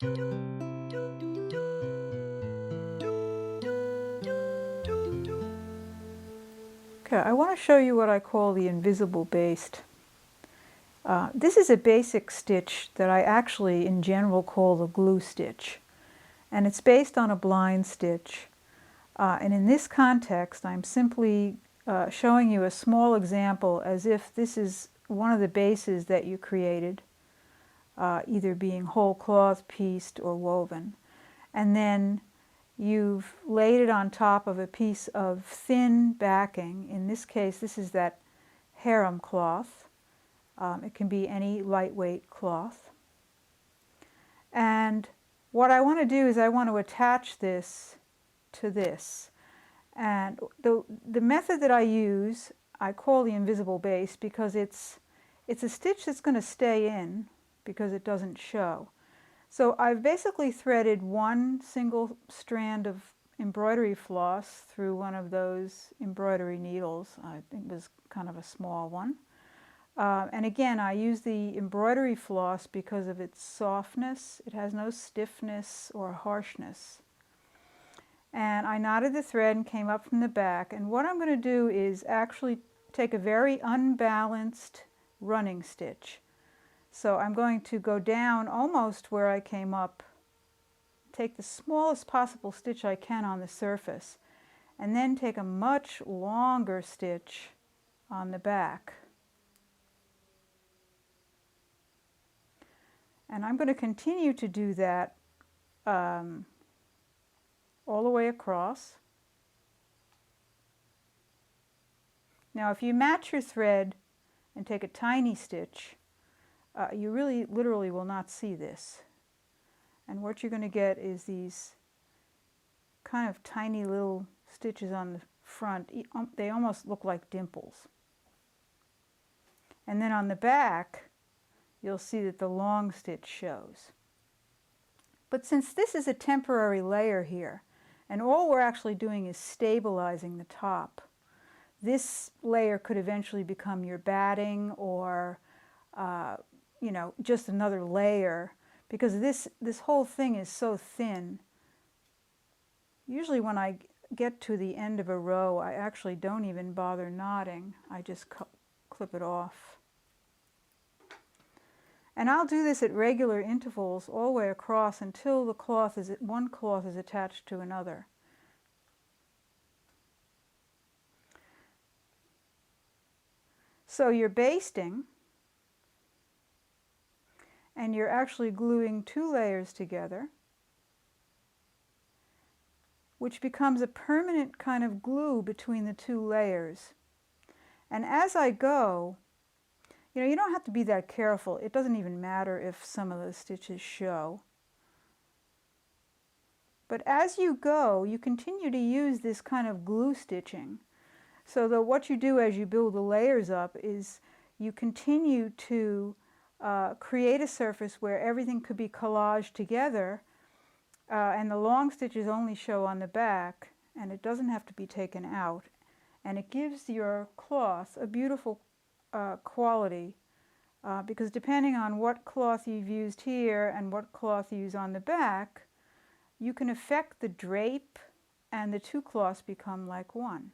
Okay, I want to show you what I call the invisible baste. This is a basic stitch that I actually in general call the glue stitch, and it's based on a blind stitch. And in this context I'm simply showing you a small example as if this is one of the bases that you created, either being whole cloth, pieced, or woven. And then you've laid it on top of a piece of thin backing. In this case, this is that harem cloth. It can be any lightweight cloth. And what I want to do is I want to attach this to this. And the method that I use, I call the invisible baste because it's a stitch that's going to stay in because it doesn't show. So I've basically threaded one single strand of embroidery floss through one of those embroidery needles. I think it was kind of a small one. And again, I use the embroidery floss because of its softness. It has no stiffness or harshness. And I knotted the thread and came up from the back. And what I'm going to do is actually take a very unbalanced running stitch. So I'm going to go down almost where I came up, take the smallest possible stitch I can on the surface, and then take a much longer stitch on the back. And I'm going to continue to do that all the way across. Now if you match your thread and take a tiny stitch, you really literally will not see this. And what you're going to get is these kind of tiny little stitches on the front. They almost look like dimples. And then on the back, you'll see that the long stitch shows. But since this is a temporary layer here, and all we're actually doing is stabilizing the top, this layer could eventually become your batting or you know, just another layer, because this whole thing is so thin. Usually when I get to the end of a row, I actually don't even bother knotting. I just clip it off. And I'll do this at regular intervals all the way across until the one cloth is attached to another. So you're basting, and you're actually gluing two layers together, which becomes a permanent kind of glue between the two layers. And as I go, you know, you don't have to be that careful. It doesn't even matter if some of the stitches show. But as you go, you continue to use this kind of glue stitching. So that what you do as you build the layers up is you continue to create a surface where everything could be collaged together, and the long stitches only show on the back, and it doesn't have to be taken out. And it gives your cloth a beautiful quality, because depending on what cloth you've used here and what cloth you use on the back, you can affect the drape, and the two cloths become like one.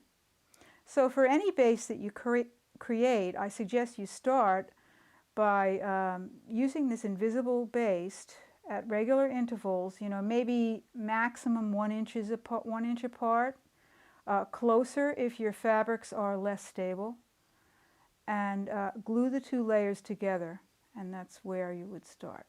So for any base that you create, I suggest you start by using this invisible baste at regular intervals, you know, maybe maximum 1 inch apart, closer if your fabrics are less stable, and glue the two layers together, and that's where you would start.